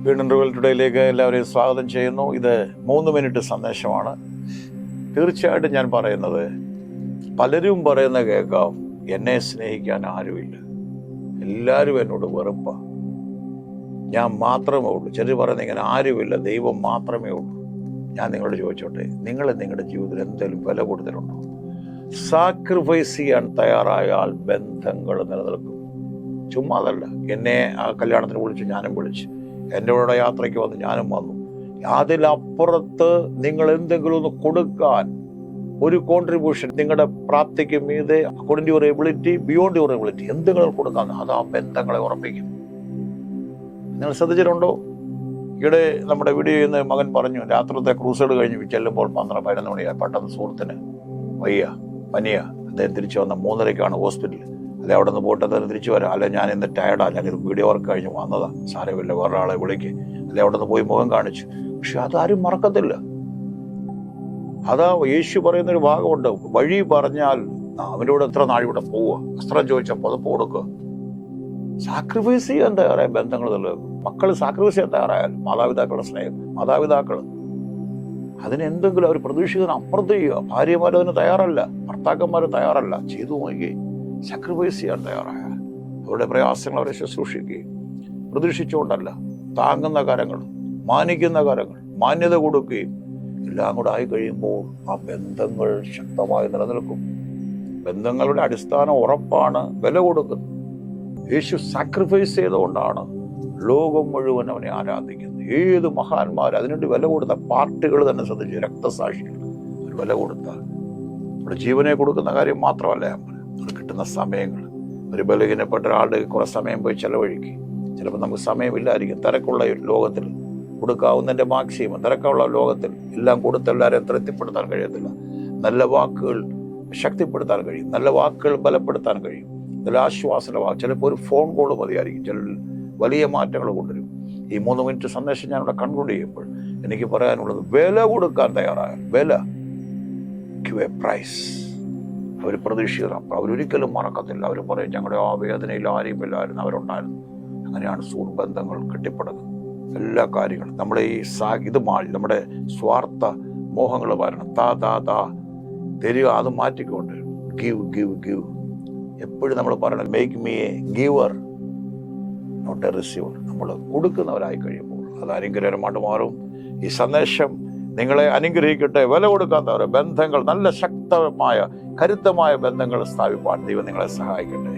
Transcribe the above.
വീണ്ടും റിവൽ ടുഡേയിലേക്ക് എല്ലാവരെയും സ്വാഗതം ചെയ്യുന്നു. ഇത് 3 മിനിറ്റ് സന്ദേശമാണ്. തീർച്ചയായിട്ടും ഞാൻ പറയുന്നത്, പലരും പറയുന്ന കേൾക്കാം, എന്നെ സ്നേഹിക്കാൻ ആരുമില്ല, എല്ലാവരും എന്നോട് വെറുപ്പാണ്, ഞാൻ മാത്രമേ ഉള്ളൂ. ചിലർ പറയുന്നത് ഇങ്ങനെ, ആരുമില്ല, ദൈവം മാത്രമേ ഉള്ളൂ. ഞാൻ നിങ്ങളോട് ചോദിച്ചോട്ടെ, നിങ്ങൾ നിങ്ങളുടെ ജീവിതത്തിൽ എന്തെങ്കിലും വില കൊടുത്തിട്ടുണ്ടോ? സാക്രിഫൈസ് ചെയ്യാൻ തയ്യാറായാൽ ബന്ധങ്ങൾ നിലനിൽക്കും. ചുമ്മാ അതല്ല, എന്നെ ആ കല്യാണത്തിന് വിളിച്ചു, ഞാനും വിളിച്ചു, എൻ്റെ കൂടെ യാത്രയ്ക്ക് വന്നു, ഞാനും വന്നു. അതിലപ്പുറത്ത് നിങ്ങൾ എന്തെങ്കിലും ഒന്ന് കൊടുക്കാൻ, ഒരു കോൺട്രിബ്യൂഷൻ, നിങ്ങളുടെ പ്രാപ്തിക്ക് മീതെ, according to your ability, beyond your ability, എന്തെങ്കിലും കൊടുക്കാൻ, അത് ആ ബന്ധങ്ങളെ ഉറപ്പിക്കും. നിങ്ങൾ ശ്രദ്ധിച്ചിട്ടുണ്ടോ? ഈയിടെ നമ്മുടെ വീഡിയോയിൽ നിന്ന് മകൻ പറഞ്ഞു, രാത്രിത്തെ ക്രൂസൈഡ് കഴിഞ്ഞ് ചെല്ലുമ്പോൾ 12-11 മണിയായി, പെട്ടെന്ന് സുഹൃത്തിന് പനിയ, അദ്ദേഹം തിരിച്ചു വന്ന 3:30 ഹോസ്പിറ്റലിൽ. അല്ലെ അവിടെ നിന്ന് പോയിട്ട് അദ്ദേഹം തിരിച്ചു വരാം, അല്ലെ ഞാൻ ഇന്ന് ടയർഡാണ്, ഞാനിത് വീഡിയോ വർക്ക് കഴിഞ്ഞ് വന്നതാ, സാരമില്ല, വേറൊരാളെ വിളിക്ക്, അല്ലെ അവിടെ നിന്ന് പോയി മുഖം കാണിച്ചു. പക്ഷെ അതാരും മറക്കത്തില്ല. അതാ യേശു പറയുന്നൊരു ഭാഗമുണ്ട്, വഴി പറഞ്ഞാൽ അവൻ്റെ കൂടെ എത്ര നാഴിവിടെ പോവുക, വസ്ത്രം ചോദിച്ചപ്പോൾ അത് കൊടുക്കുക. സാക്രിഫൈസ് ചെയ്യാൻ തയ്യാറായ ബന്ധങ്ങൾ നിലനിൽക്കും. മക്കൾ സാക്രിഫൈസ് ചെയ്യാൻ തയ്യാറായാൽ, മാതാപിതാക്കളുടെ സ്നേഹം, മാതാപിതാക്കൾ അതിനെന്തെങ്കിലും അവർ പ്രതീക്ഷിക്കുന്ന അപ്പുറത്ത് ചെയ്യുക. ഭാര്യമാരതിന് തയ്യാറല്ല, ഭർത്താക്കന്മാർ തയ്യാറല്ല, ചെയ്തു നോക്കി സാക്രിഫൈസ് ചെയ്യാൻ തയ്യാറായാൽ അവരുടെ പ്രയാസങ്ങൾ അവരെ ശുശ്രൂഷിക്കുകയും, പ്രതീക്ഷിച്ചുകൊണ്ടല്ല, താങ്ങുന്ന കരങ്ങൾ, മാനിക്കുന്ന കരങ്ങൾ, മാന്യത കൊടുക്കുകയും എല്ലാം കൂടെ ആയി കഴിയുമ്പോൾ ആ ബന്ധങ്ങൾ ശക്തമായി നിലനിൽക്കും. ബന്ധങ്ങളുടെ അടിസ്ഥാനം ഉറപ്പാണ്, വില കൊടുക്കുന്നത്. യേശു സാക്രിഫൈസ് ചെയ്തുകൊണ്ടാണ് ലോകം മുഴുവൻ അവനെ ആരാധിക്കുന്നത്. ഏത് മഹാന്മാർ അതിനുവേണ്ടി വില കൊടുത്ത പാർട്ടികൾ തന്നെ ശ്രദ്ധിച്ചു, രക്തസാക്ഷികൾ, അവർ വില കൊടുത്താൽ നമ്മുടെ ജീവനെ കൊടുക്കുന്ന കാര്യം മാത്രമല്ല, നമ്മൾ കിട്ടുന്ന സമയങ്ങൾ. ഒരു ബലഹീനപ്പെട്ട ഒരാളുടെ കുറെ സമയം പോയി ചെലവഴിക്കുക. ചിലപ്പോൾ നമുക്ക് സമയമില്ലായിരിക്കും, തിരക്കുള്ള ലോകത്തിൽ കൊടുക്കാവുന്നതിൻ്റെ മാക്സിമം, തിരക്കുള്ള ലോകത്തിൽ എല്ലാം കൊടുത്തെല്ലാവരെയും തൃപ്തിപ്പെടുത്താൻ കഴിയത്തില്ല. നല്ല വാക്കുകൾ ശക്തിപ്പെടുത്താൻ കഴിയും, നല്ല വാക്കുകൾ ബലപ്പെടുത്താൻ കഴിയും, നല്ല ആശ്വാസന വാക്ക്. ചിലപ്പോൾ ഒരു ഫോൺ കോൾ മതിയായിരിക്കും, ചില വലിയ മാറ്റങ്ങൾ കൊണ്ടുവരും. ഈ 3 മിനിറ്റ് സന്ദേശം ഞാനിവിടെ കൺക്ലൂഡ് ചെയ്യുമ്പോൾ എനിക്ക് പറയാനുള്ളത്, വില കൊടുക്കാൻ തയ്യാറായ, വില, ഗിവ് എ പ്രൈസ്. അവർ പ്രതീക്ഷിക്കണം, അവരൊരിക്കലും മറക്കത്തില്ല. അവർ പറയും, ഞങ്ങളുടെ ആ വേദനയിൽ ആരെയും ഇല്ലായിരുന്നു, അവരുണ്ടായിരുന്നു. അങ്ങനെയാണ് സുഹൃബന്ധങ്ങൾ കെട്ടിപ്പടുന്നത്. എല്ലാ കാര്യങ്ങളും നമ്മുടെ ഈ നമ്മുടെ സ്വാർത്ഥ മോഹങ്ങൾ വരണം. താ തരിക, അത് മാറ്റിക്കൊണ്ട് ഗിവ്. എപ്പോഴും നമ്മൾ പറയണം, make me a giver not a receiver. നമ്മൾ കൊടുക്കുന്നവരായി കഴിയുമ്പോൾ അത് അനുഗ്രഹമായിട്ട് മാറും. ഈ സന്ദേശം നിങ്ങളെ അനുഗ്രഹിക്കട്ടെ. വില കൊടുക്കാത്തവരെ ബന്ധങ്ങൾ, നല്ല ശക്തമായ കരുത്തമായ ബന്ധങ്ങൾ സ്ഥാപിപ്പാൻ ദൈവം നിങ്ങളെ സഹായിക്കട്ടെ.